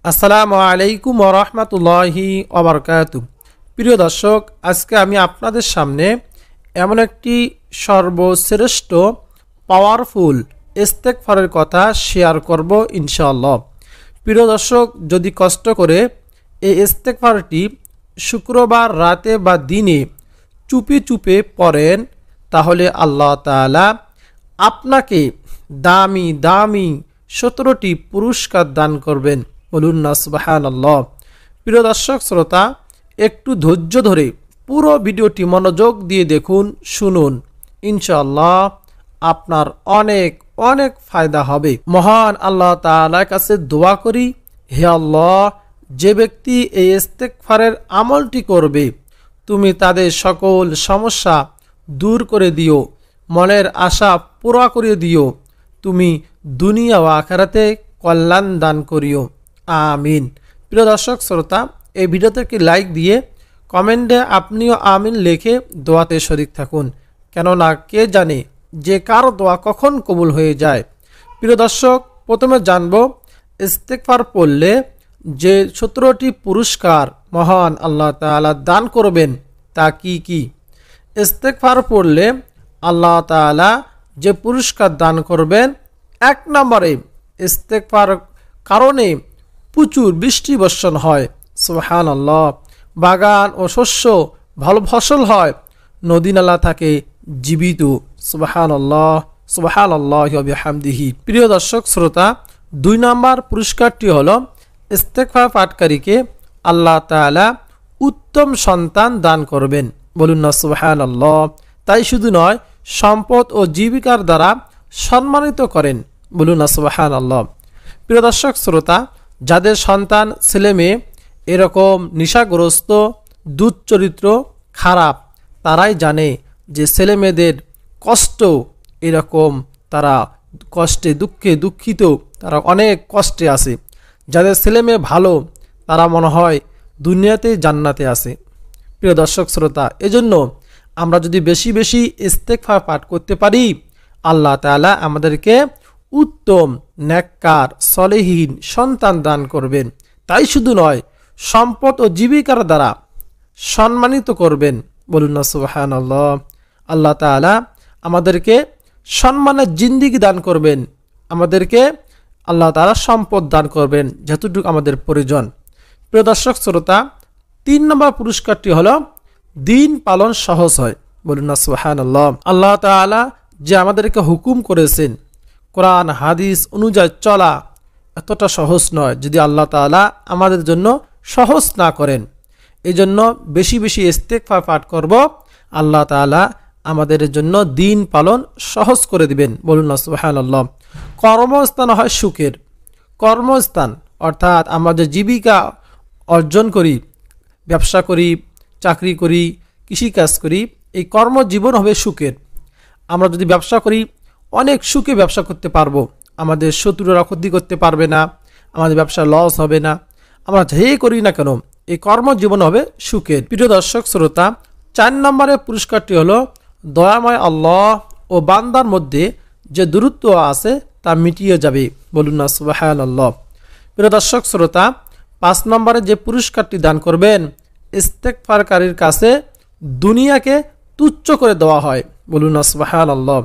আসসালামু আলাইকুম ওয়া রাহমাতুল্লাহি ওয়া বারাকাতুহু। প্রিয় দর্শক, আজকে আমি আপনাদের সামনে এমন একটি সর্বশ্রেষ্ঠ পাওয়ারফুল ইস্তেগফারের কথা শেয়ার করব ইনশাআল্লাহ। প্রিয় দর্শক, যদি কষ্ট করে এই ইস্তেগফারটি শুক্রবার রাতে বা দিনে চুপে চুপে পড়েন, তাহলে আল্লাহ তাআলা আপনাকে দামি দামি 17টি পুরস্কার দান করবেন। বলুন না সুবহানাল্লাহ। প্রিয় দর্শক শ্রোতা, একটু ধৈর্য ধরে পুরো ভিডিওটি মনোযোগ দিয়ে দেখুন, শুনুন, ইনশাআল্লাহ আপনার অনেক অনেক ফায়দা হবে। মহান আল্লাহ তাআলার কাছে দোয়া করি, হে আল্লাহ, যে ব্যক্তি এই ইস্তেগফারের আমলটি করবে, তুমি তাদের সকল সমস্যা দূর করে দিও, মনের আশা পুরা করে দিও, তুমি দুনিয়া ও আখিরাতে কল্যাণ দান করিও, আমিন। প্রিয় দর্শক শ্রোতা, এই ভিডিওতে একটি লাইক দিয়ে কমেন্টে আপনিও আমিন লিখে দোয়াতে শরীক থাকুন, কেননা কে জানে যে কার দোয়া কখন কবুল হয়ে যায়। প্রিয় দর্শক, প্রথমে জানব ইস্তেগফার পড়লে যে 17টি পুরস্কার মহান আল্লাহ তাআলা দান করবেন তা কি কি। ইস্তেগফার পড়লে আল্লাহ তাআলা যে পুরস্কার দান করবেন, 1 নম্বরে ইস্তেগফার কারণে প্রচুর বৃষ্টি বর্ষণ হয়, সুবহানাল্লাহ, বাগান ও শস্য ভালো ফসল হয়, নদী নালা থাকে জীবিত, সুবহানাল্লাহ সুবহানাল্লাহি ওয়া বিহামদিহি। প্রিয় দর্শক শ্রোতা, 2 নম্বর পুরস্কারটি হলো ইস্তেগফার পাঠকারীকে আল্লাহ তাআলা উত্তম সন্তান দান করবেন। বলুন না সুবহানাল্লাহ। তাই শুধু নয়, সম্পদ ও জীবিকার দ্বারা সম্মানিত করেন। বলুন না সুবহানাল্লাহ। প্রিয় দর্শক শ্রোতা, যাদের সন্তান ছেলে মেয়ে এরকম নেশাগ্রস্ত, দুশ্চরিত্র, খারাপ, তারাই জানে যে ছেলে মেয়েদের কষ্ট এরকম, তারা কষ্টে দুঃখে দুঃখিত, তারা অনেক কষ্টে আছে। যাদের ছেলে মেয়ে ভালো, তারা মনে হয় দুনিয়াতে জান্নাতে আছে। প্রিয় দর্শক শ্রোতা, এজন্য আমরা যদি বেশি বেশি ইস্তেগফার পাঠ করতে পারি, আল্লাহ তাআলা আমাদেরকে উত্তম নেককার সলেহীন সন্তান দান করবেন। তাই শুধু নয়, সম্পদ ও জীবিকার দ্বারা সম্মানিত করবেন। বলুন না সুবহানাল্লাহ। আল্লাহ তাআলা আমাদেরকে সম্মানের জিন্দেগি দান করবেন, আমাদেরকে আল্লাহ তাআলা সম্পদ দান করবেন যতটুকু আমাদের প্রয়োজন। প্রিয় দর্শক শ্রোতা, 3 নম্বর পুরস্কারটি হলো দিন পালন সহজ হয়। বলুন না সুবহানাল্লাহ। আল্লাহ তাআলা যে আমাদেরকে হুকুম করেছেন, কোরআন হাদিস অনুযায়ী চলা এতটা সহজ নয় যদি আল্লাহ তাআলা আমাদের জন্য সহজ না করেন। এই জন্য বেশি বেশি ইস্তেগফার পাঠ করব, আল্লাহ তাআলা আমাদের জন্য দিন পালন সহজ করে দিবেন। বলুন না সুবহানাল্লাহ। কর্মস্থান হয় সুখের। কর্মস্থান অর্থাৎ আমরা যে জীবিকা অর্জন করি, ব্যবসা করি, চাকরি করি, কৃষিকাজ করি, এই কর্মজীবন হবে সুখের। আমরা যদি ব্যবসা করি, অনেক সুখে ব্যবসা করতে পারবো, আমাদের শত্রুরা ক্ষতি করতে পারবে না, আমাদের ব্যবসা লস হবে না। আমরা যেই করি না কেন, এই কর্মজীবন হবে সুখের। প্রিয় দর্শক শ্রোতা, 4 নম্বরের পুরস্কারটি হলো দয়াময় আল্লাহ ও বান্দার মধ্যে যে দূরত্ব আছে তা মিটিয়ে যাবে। বলুন না সুবহানাল্লাহ। প্রিয় দর্শক শ্রোতা, 5 নম্বরে যে পুরস্কারটি দান করবেন, ইস্তেগফারকারীর কাছে দুনিয়াকে তুচ্ছ করে দেওয়া হয়। বলুন না সুবহানাল্লাহ।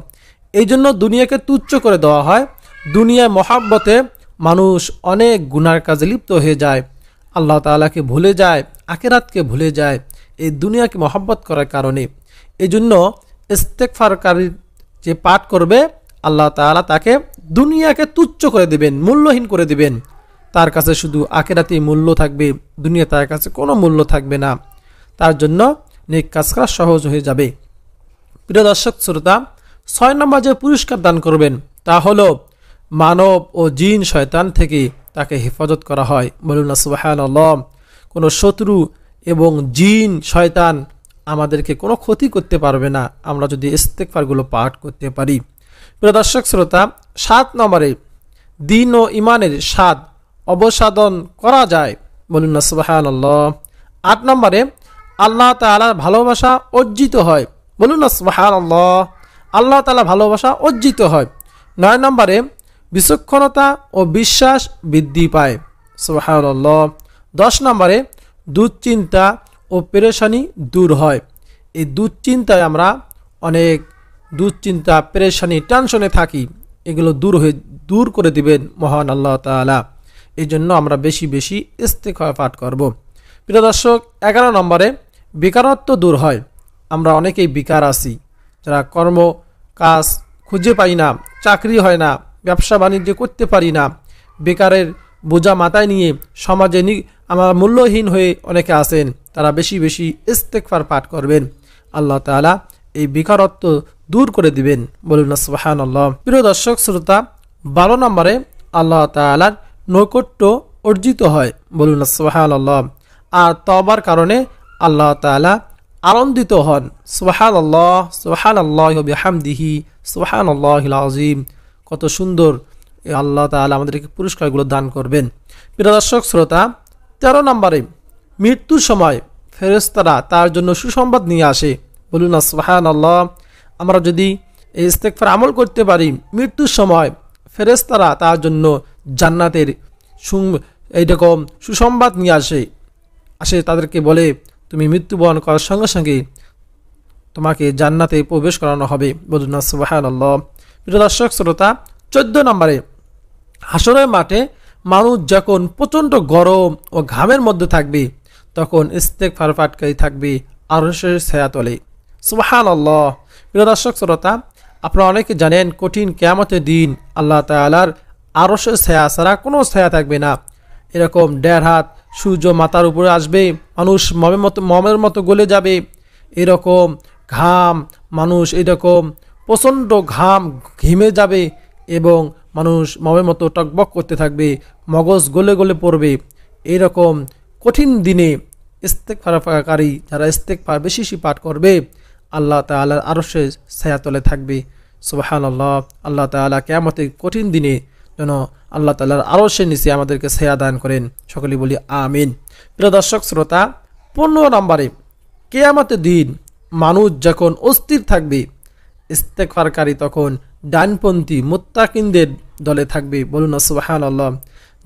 এই জন্য দুনিয়াকে তুচ্ছ করে দেওয়া হয়। দুনিয়ায় মহাব্বতে মানুষ অনেক গুনার কাজে লিপ্ত হয়ে যায়, আল্লাহ তাআলাকে ভুলে যায়, আখিরাতকে ভুলে যায় এই দুনিয়াকে মহব্বত করার কারণে। এই জন্য ইস্তেগফারকারী যে পাঠ করবে, আল্লাহ তাআলা তাকে দুনিয়াকে তুচ্ছ করে দিবেন, মূল্যহীন করে দিবেন। তার কাছে শুধু আখিরাতেই মূল্য থাকবে, দুনিয়া তার কাছে কোনো মূল্য থাকবে না। তার জন্য নেক কাজ করা সহজ হয়ে যাবে। প্রিয় দর্শক শ্রোতা, 6 নম্বর যে পুরস্কার দান করবেন তা হলো মানব ও জিন শয়তান থেকে তাকে হেফাজত করা হয়। বলুন না সুবহানাল্লাহ। কোনো শত্রু এবং জিন শয়তান আমাদেরকে কোনো ক্ষতি করতে পারবে না আমরা যদি ইস্তেগফারগুলো পাঠ করতে পারি। প্রিয় দর্শক শ্রোতা, 7 নম্বরে দিন ও ইমানের স্বাদ অবসাদন করা যায়। বলুন না সুবহানাল্লাহ। 8 নম্বরে আল্লাহ তাআলার ভালোবাসা অর্জিত হয়। বলুন না সুবহানাল্লাহ। আল্লাহ তাআলা ভালোবাসা অর্জিত হয়। 9 নম্বরে বিচক্ষণতা ও বিশ্বাস বৃদ্ধি পায়। সুবহানাল্লাহ। 10 নম্বরে দুশ্চিন্তা ও পেরেশানি দূর হয়। এই দুশ্চিন্তায় আমরা অনেক দুশ্চিন্তা পেরেশানি টেনশনে থাকি, এগুলো দূর করে দিবেন মহান আল্লাহ তাআলা। এই জন্য আমরা বেশি বেশি ইস্তেগফার পাঠ করব। প্রিয় দর্শক, 11 নম্বরে বেকারত্ব দূর হয়। আমরা অনেকেই বেকার আছি, যারা কর্ম কাজ খুঁজে পাই না, চাকরি হয় না, ব্যবসা বাণিজ্য করতে পারি না, বেকারের বোঝা মাথায় নিয়ে সমাজে আমার মূল্যহীন হয়ে অনেকে আছেন, তারা বেশি বেশি ইস্তেগফার পাঠ করবেন। আল্লাহ তাআলা এই বেকারত্ব দূর করে দিবেন, বলুন না সুবহানাল্লাহ। প্রিয় দর্শক শ্রোতা, 12 নম্বরে আল্লাহ তাআলার নৈকট্য অর্জিত হয়, বলুন না সুবহানাল্লাহ। আর তওবার কারণে আল্লাহ তাআলা আনন্দিত হন। সুবহানাল্লাহ, সুবহানাল্লাহি ওয়া বিহামদিহি, সুবহানাল্লাহিল আযীম। কত সুন্দর আল্লাহ তাআলা আমাদেরকে পুরস্কারগুলো দান করবেন। প্রিয় দর্শক শ্রোতা, 13 নম্বরে মৃত্যুর সময় ফেরেশতারা তার জন্য সুসংবাদ নিয়ে আসে, বলুন না সুবহানাল্লাহ। আমরা যদি এই ইস্তেগফার আমল করতে পারি, মৃত্যুর সময় ফেরেশতারা তার জন্য জান্নাতের এইরকম সুসংবাদ নিয়ে আসে তাদেরকে বলে, তুমি মৃত্যুবরণ করার সঙ্গে সঙ্গে তোমাকে জান্নাতে প্রবেশ করানো হবে, বলুন না সুবহানাল্লাহ। প্রিয় দর্শক শ্রোতা, 14 নম্বরে হাসরের মাঠে মানুষ যখন প্রচণ্ড গরম ও ঘামের মধ্যে থাকবে, তখন ইস্তেগফার পাঠকারী থাকবে আরশের ছায়াতলে, সুবহানাল্লাহ। প্রিয় দর্শক শ্রোতা, আপনারা অনেকে জানেন কঠিন কিয়ামতের দিন আল্লাহ তাআলার আরশের ছায়া ছাড়া কোনো ছায়া থাকবে না। এরকম 1.5 হাত সূর্য মাথার উপরে আসবে, মানুষ মমের মতো গলে যাবে, এরকম ঘাম, মানুষ এরকম প্রচণ্ড ঘেমে যাবে এবং মানুষ মমের মতো টকবক করতে থাকবে, মগজ গলে গলে পড়বে। এরকম কঠিন দিনে ইস্তেগফারকারী যারা ইস্তেগফার বেশি বেশি পাঠ করবে, আল্লাহ তাআলার আরশের ছায়াতলে থাকবে, সুবহানাল্লাহ। আল্লাহ তাআলা কিয়ামতের কঠিন দিনে যেন আল্লাহ তাআলার আরশের নিচে আমাদেরকে ছায়া দান করেন, সকলে বলি আমিন। প্রিয় দর্শক শ্রোতা, 15 নম্বরে কিয়ামতের দিন মানুষ যখন অস্থির থাকবে, ইস্তেগফারকারী তখন ডানপন্থী মুত্তাকিনদের দলে থাকবে, বলুন না সুবহানাল্লাহ।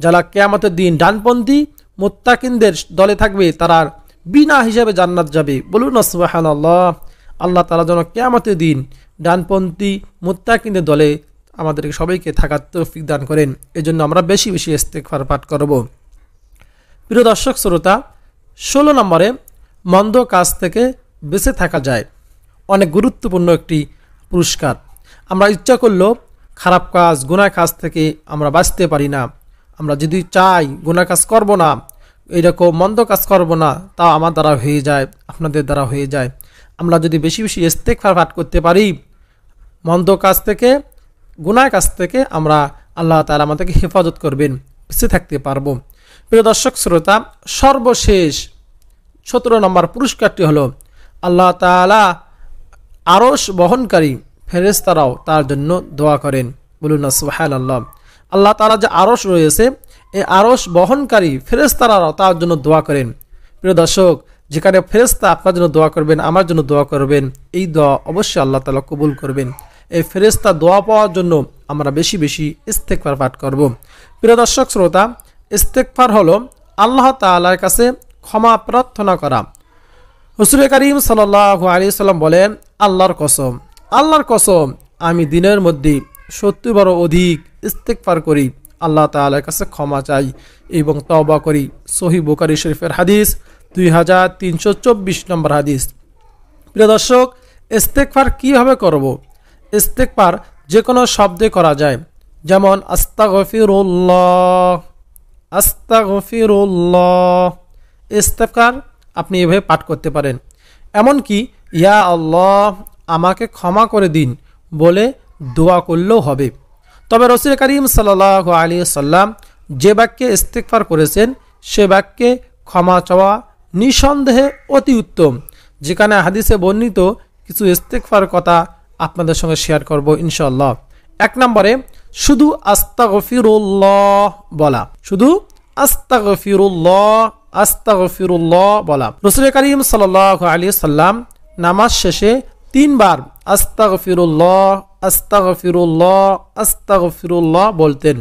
যারা কিয়ামতের দিন ডানপন্থী মুত্তাকিনদের দলে থাকবে, তারা বিনা হিসাবে জান্নাত যাবে, বলুন না সুবহানাল্লাহ। আল্লাহ তাআলা যেন কিয়ামতের দিন ডানপন্থী মুত্তাকিনদের দলে আমাদেরকে সবাইকে থাকার তৌফিক দান করেন। এজন্য আমরা বেশি বেশি ইস্তেগফার পাঠ করব। প্রিয় দর্শক শ্রোতা, 16 নম্বরে মন্দ কাজ থেকে বেঁচে থাকা যায়। অনেক গুরুত্বপূর্ণ একটি পুরস্কার। আমরা ইচ্ছা করলেও খারাপ কাজ, গুনাহ কাজ থেকে আমরা বাঁচতে পারি না। আমরা যদি চাই গুনাহ কাজ করব না, এরকম মন্দ কাজ করব না, তা আমার দ্বারা হয়ে যায়, আপনাদের দ্বারা হয়ে যায়। আমরা যদি বেশি বেশি ইস্তেগফার পাঠ করতে পারি, মন্দ কাজ থেকে, গুনাহ কাজ থেকে আমরা আল্লাহ তাআলা আমাদেরকে হেফাজত করবেন, বেঁচে থাকতে পারবো। প্রিয় দর্শক শ্রোতা, সর্বশেষ 17 নম্বর পুরস্কারটি হলো আল্লাহ তাআলা আরশ বহনকারী ফেরেশতারাও তার জন্য দোয়া করেন, বলুন না সুবহানাল্লাহ। আল্লাহ তাআলা যে আরশ রয়েছে, এই আরশ বহনকারী ফেরেশতারাও তার জন্য দোয়া করেন। প্রিয় দর্শক, যেখানে ফেরেশতা আপনার জন্য দোয়া করবেন, আমার জন্য দোয়া করবেন, এই দোয়া অবশ্যই আল্লাহ তাআলা কবুল করবেন। এই ফেরেশতা দোয়া পাওয়ার জন্য আমরা বেশি বেশি ইস্তেগফার পাঠ করব। প্রিয় দর্শক শ্রোতা, ইস্তেগফার হলো আল্লাহ তাআলার কাছে ক্ষমা প্রার্থনা করা। রাসূল করিম সাল্লাল্লাহু আলাইহি সাল্লাম বলেন, আল্লাহর কসম আমি দিনের মধ্যে 70 বার অধিক ইস্তেগফার করি, আল্লাহ তাআলার কাছে ক্ষমা চাই এবং তওবা করি। সহিহ বুখারী শরীফের হাদিস, 2324 নম্বর হাদিস। প্রিয় দর্শক, ইস্তেগফার কিভাবে করব? ইস্তেগফার যে কোনো শব্দে করা যায়, যেমন আস্তাগফিরুল্লাহ, আস্তাগফিরুল্লাহ। ইস্তেগফার আপনি এভাবে পাঠ করতে পারেন। এমনকি ইয়া আল্লাহ আমাকে ক্ষমা করে দিন বলে দোয়া করলেও হবে। তবে রাসূল করিম সাল্লাল্লাহু আলাইহি সাল্লাম যে বাক্যে ইস্তেগফার করেছেন, সে বাক্যে ক্ষমা চাওয়া নিঃসন্দেহে অতি উত্তম। যেখানে হাদিসে বর্ণিত কিছু ইস্তেগফার কথা আপনাদের সঙ্গে শেয়ার করব ইনশাআল্লাহ। 1 নম্বরে শুধু আস্তাগফিরুল্লাহ বলা, শুধু আস্তাগফিরুল্লাহ, আস্তাগফিরুল্লাহ বলা। রাসূল করিম সাল্লাল্লাহু আলাইহি সাল্লাম নামাজ শেষে 3 বার আস্তাগফিরুল্লাহ, আস্তাগফিরুল্লাহ, আস্তাগফিরুল্লাহ বলতেন,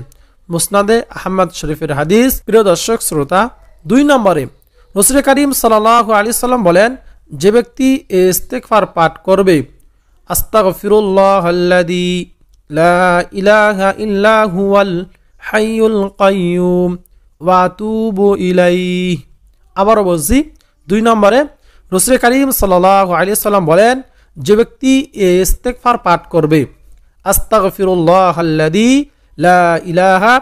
মুসনাদে আহমদ শরীফের হাদিস। প্রিয় দর্শক শ্রোতা, 2 নম্বরে রাসূল করিম সাল্লাল্লাহু আলাইহি সাল্লাম বলেন, যে ব্যক্তি ইস্তিগফার পাঠ করবে, আস্তাগফিরুল্লাহাল্লাযী লা ইলাহা ইল্লা হুয়াল হাইয়ুল কাইয়্যুম ওয়া আতুবু ইলাইহি। আবারও বলছি, 2 নম্বরে রাসূল করিম সাল্লাল্লাহু আলাইহি সাল্লাম বলেন, যে ব্যক্তি ইস্তিগফার পাঠ করবে, আস্তাগফিরুল্লাহাল্লাযী লা ইলাহা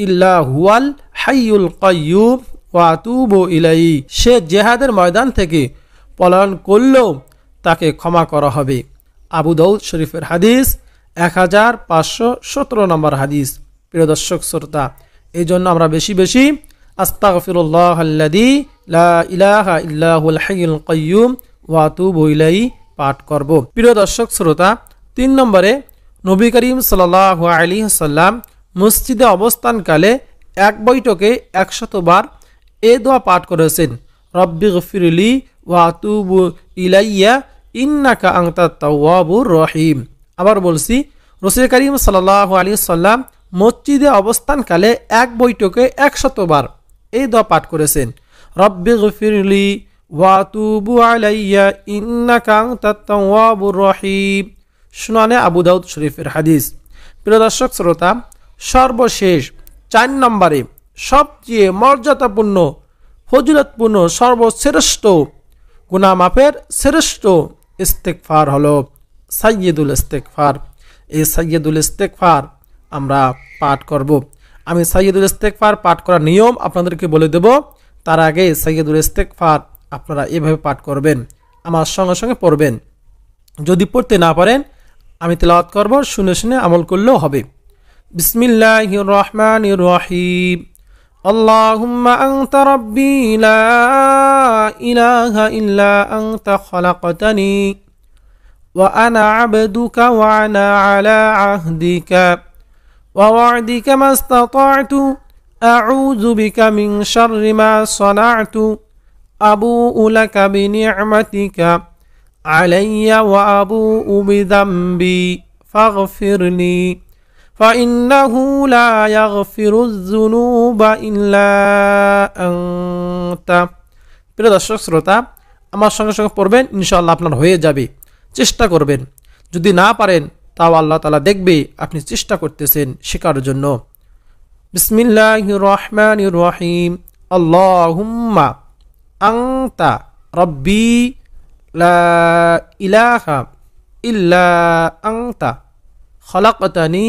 ইল্লা হুয়াল হাইয়ুল কাইয়্যুম ওয়া আতুবু ইলাইহি, সে জিহাদের ময়দান থেকে পলায়ন করলেও তাকে ক্ষমা করা হবে। আবু দাউদ শরীফের হাদিস, 1517 নম্বর হাদিস। প্রিয় দর্শক শ্রোতা, এই জন্য আমরা বেশি বেশি আস্তাগফিরুল্লাহাল্লাযী লা ইলাহা ইল্লা হুয়াল হাইয়ুল কাইয়্যুম ওয়া আতুবু ইলাইহি পাঠ করব। প্রিয় দর্শক শ্রোতা, 3 নম্বরে নবী করিম সাল্লাল্লাহু আলাইহি সাল্লাম মসজিদে অবস্থানকালে এক বৈঠকে 100 বার এই দোয়া পাঠ করেছেন, রব্বিগফিরলি ওয়া আতুবু ইলাইয়া ইন্নাকা আনতাত তাওয়াবুর রহিম। আবার বলছি, রাসূল করিম সাল্লাল্লাহু আলাইহি সাল্লাম মসজিদে অবস্থানকালে এক বৈঠকে 100 বার এই দোয়া পাঠ করেছেন, রব্বিগফিরলি ওয়া আতুবু আলাইয়া ইন্নাকা আনতাত তাওয়াবুর রহিম। সুনানে আবু দাউদ শরীফের হাদিস। প্রিয় দর্শক শ্রোতা, সর্বশেষ 4 নম্বরে সবচেয়ে মর্যাদাপূর্ণ, ফজিলতপূর্ণ, সর্বশ্রেষ্ঠ, গুনাহ মাফের শ্রেষ্ঠ ইস্তিগফার হলো সাইয়্যিদুল ইস্তিগফার। এই সাইয়্যিদুল ইস্তিগফার আমরা পাঠ করব। আমি সাইয়্যিদুল ইস্তিগফার পাঠ করার নিয়ম আপনাদেরকে বলে দেব। তার আগে সাইয়্যিদুল ইস্তিগফার আপনারা এভাবে পাঠ করবেন, আমার সঙ্গে সঙ্গে পড়বেন। যদি পড়তে না পারেন আমি তেলাওয়াত করব, শুনে শুনে আমল করলেও হবে। বিসমিল্লাহির রহমানির রহিম। আল্লাহুম্মা আনতা রাব্বি লা ইলাহা ইল্লা আনতা খালাকতানি ওয়া আনা আবদুকা ওয়া আনা আলা আহদিকা ওয়া ওয়া'দিকা মাস্তাতা'তু আউযু বিকা মিন শাররি মা সানা'তু আবু'ু লাকা বিনি'মাতিকা আলাইয়া ওয়া আবু'ু বিযামবি ফাগফিরনি فإنه لا يغفر الذنوب إلا أنت। প্রিয় দর্শক শ্রোতা, আমার সঙ্গে সঙ্গে পড়বেন, ইনশাআল্লাহ আপনার হয়ে যাবে। চেষ্টা করবেন, যদি না পারেন তাও আল্লাহ তাআলা দেখবে আপনি চেষ্টা করতেছেন শেখার জন্য। বিসমিল্লাহির রহমানির রহিম। আল্লাহুম্মা আনতা রাব্বি লা ইলাহা ইল্লা আনতা খালাকতানি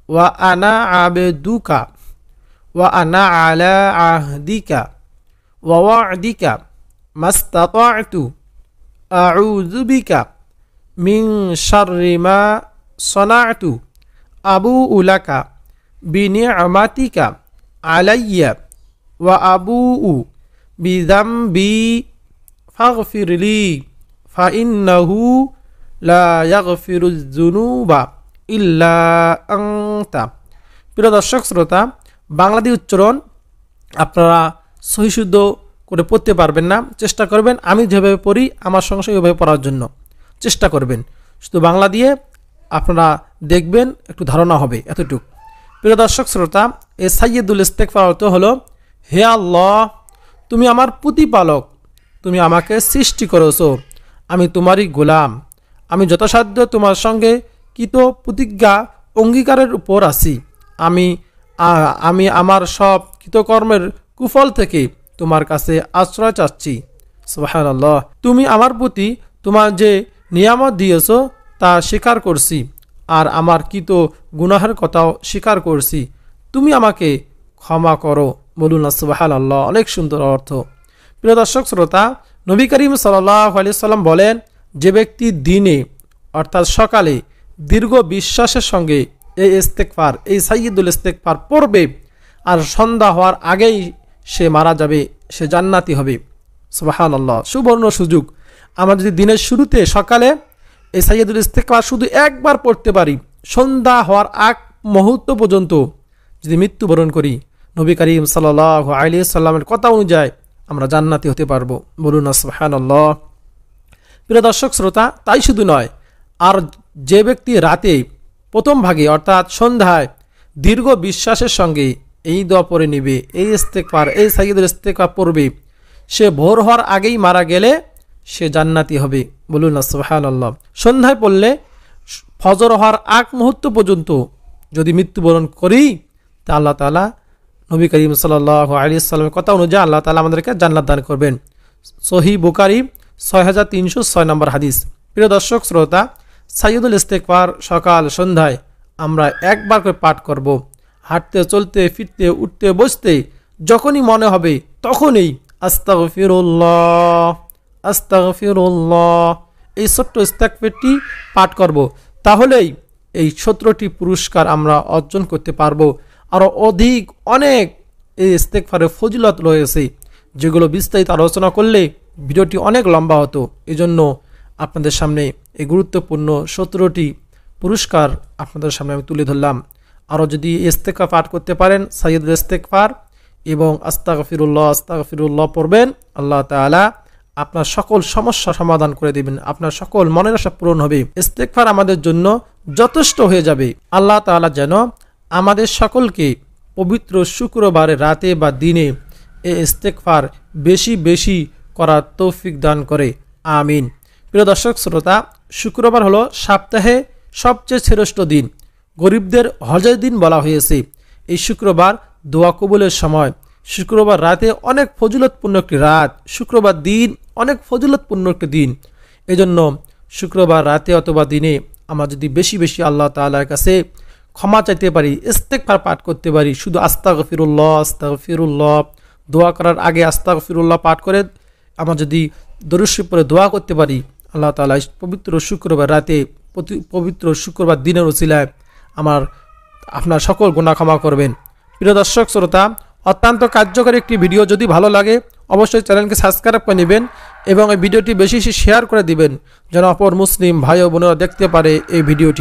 ওয়া আনা আবদুকা ওয়া আনা আলা আহদিকা ওয়া ওয়া'দিকা মাস্তাতা'তু আউযু বিকা মিন শাররি মা সানা'তু আবু'ু লাকা বিনি'মাতিকা আলাইয়া ওয়া আবু'ু বিযামবি ফাগফিরলি ফাইন্নাহু লা ইয়াগফিরুয যুনুবা ইল্লা আনতা। প্রিয় দর্শক শ্রোতা, বাংলাদেশী উচ্চারণ আপনারা সহিশুদ্ধ করে পড়তে পারবেন না, চেষ্টা করবেন আমি যেভাবে পড়ি আমার সঙ্গে সঙ্গে ওইভাবে পড়ার জন্য চেষ্টা করবেন। শুধু বাংলা দিয়ে আপনারা দেখবেন, একটু ধারণা হবে, এতটুকু। প্রিয় দর্শক শ্রোতা, এই সাইয়্যিদুল ইস্তিগফার অর্থ হলো, হে আল্লাহ, তুমি আমার প্রতিপালক, তুমি আমাকে সৃষ্টি করেছো, আমি তোমারই গোলাম, আমি যথাসাধ্য তোমার সঙ্গে কৃত প্রতিজ্ঞা অঙ্গীকারের উপর আছি। আমি আমার সব কৃতকর্মের কুফল থেকে তোমার কাছে আশ্রয় চাচ্ছি। সুবহানাল্লাহ। তুমি আমার প্রতি তোমার যে নিয়ামত দিয়েছো তা স্বীকার করছি, আর আমার কৃত গুনাহের কথাও স্বীকার করছি। তুমি আমাকে ক্ষমা করো। বলুন না সুবহানাল্লাহ। অনেক সুন্দর অর্থ। প্রিয় দর্শক শ্রোতা, নবী করিম সাল্লাল্লাহু আলাইহি সাল্লাম বলেন, যে ব্যক্তি দিনে অর্থাৎ সকালে দীর্ঘ বিশ্বাসের সঙ্গে এই ইস্তিগফার, এই সাইয়্যিদুল ইস্তিগফার পড়বে, আর সন্ধ্যা হওয়ার আগেই সে মারা যাবে, সে জান্নাতি হবে। সুবহানাল্লাহ। সুবর্ণ সুযোগ। আমরা যদি দিনের শুরুতে সকালে এই সাইয়্যিদুল ইস্তিগফার শুধু একবার পড়তে পারি, সন্ধ্যা হওয়ার আগ মুহূর্ত পর্যন্ত যদি মৃত্যুবরণ করি, নবী করিম সাল্লাল্লাহু আলাইহি সাল্লামের কথা অনুযায়ী আমরা জান্নাতি হতে পারবো। বলুন না সুবহানাল্লাহ। প্রিয় দর্শক শ্রোতা, তাই শুধু নয়, আর যে ব্যক্তি রাতে প্রথম ভাগে অর্থাৎ সন্ধ্যায় দীর্ঘ বিশ্বাসের সঙ্গে এই দোয়া পড়ে নিবে, এই ইস্তেগফার, এই সাইয়্যিদুল ইস্তেগফার পড়বে, সে ভোর হওয়ার আগেই মারা গেলে সে জান্নাতি হবে। বলুন না সুবহানাল্লাহ। সন্ধ্যায় পড়লে ফজর হওয়ার আগ মুহূর্ত পর্যন্ত যদি মৃত্যুবরণ করি তা আল্লাহ তাআলা, নবী করিম সাল্লাল্লাহু আলাইহি ওয়াসাল্লামের কথা অনুযায়ী আল্লাহ তাআলা আমাদেরকে জান্নাত দান করবেন। সহিহ বুখারী 6306 নম্বর হাদিস। প্রিয় দর্শক শ্রোতা, সাইয়্যিদুল ইস্তেগফার সকাল সন্ধ্যায় আমরা একবার করে পাঠ করব। হাঁটতে, চলতে, ফিরতে, উঠতে, বসতে যখনই মনে হবে তখনই আস্তাগফিরুল্লাহ, আস্তাগফিরুল্লাহ এই ছোট্ট ইস্তেগফারটি পাঠ করব। তাহলেই এই 17টি পুরস্কার আমরা অর্জন করতে পারবো। আরও অধিক অনেক এই ইস্তেগফারের ফজিলত রয়েছে, যেগুলো বিস্তারিত আলোচনা করলে ভিডিওটি অনেক লম্বা হতো। এজন্য আপনাদের সামনে এই গুরুত্বপূর্ণ 17টি পুরস্কার আপনাদের সামনে আমি তুলে ধরলাম। আরও যদি ইস্তেগফার পাঠ করতে পারেন, সাইয়্যিদুল ইস্তেগফার এবং আস্তাগফিরুল্লাহ, আস্তাগফিরুল্লাহ পড়বেন, আল্লাহ তাআলা আপনার সকল সমস্যা সমাধান করে দেবেন, আপনার সকল মনের আশা পূরণ হবে। ইস্তেগফার আমাদের জন্য যথেষ্ট হয়ে যাবে। আল্লাহ তাআলা যেন আমাদের সকলকে পবিত্র শুক্রবারে রাতে বা দিনে এই ইস্তেগফার বেশি বেশি করার তৌফিক দান করে, আমিন। প্রিয় দর্শক শ্রোতা, শুক্রবার হলো সপ্তাহে সবচেয়ে শ্রেষ্ঠ দিন, গরিবদের হজের দিন বলা হয়েছে। এই শুক্রবার দোয়া কবুলের সময়, শুক্রবার রাতে অনেক ফজিলতপূর্ণ একটি রাত, শুক্রবার দিন অনেক ফজিলতপূর্ণ একটি দিন। এজন্য শুক্রবার রাতে অথবা দিনে আমরা যদি বেশি বেশি আল্লাহ তাআলার কাছে ক্ষমা চাইতে পারি, ইস্তেগফার পাঠ করতে পারি, শুধু আস্তাগফিরুল্লাহ, আস্তাগফিরুল্লাহ দোয়া করার আগে আস্তাগফিরুল্লাহ পাঠ করে আমরা যদি দরুদ শরীফ পড়ে দোয়া করতে পারি, আল্লাহ তাআলা পবিত্র শুক্রবার রাতে, পবিত্র শুক্রবার দিনের উসিলায় আপনার সকল গুনাহ ক্ষমা করবেন। প্রিয় দর্শক শ্রোতা, অত্যন্ত কার্যকরী একটি ভিডিও, যদি ভালো লাগে অবশ্যই চ্যানেলকে সাবস্ক্রাইব করে নেবেন এবং এই ভিডিওটি বেশি বেশি শেয়ার করে দিবেন, যেন অপর মুসলিম ভাই ও বোনেরা দেখতে পারে এই ভিডিওটি।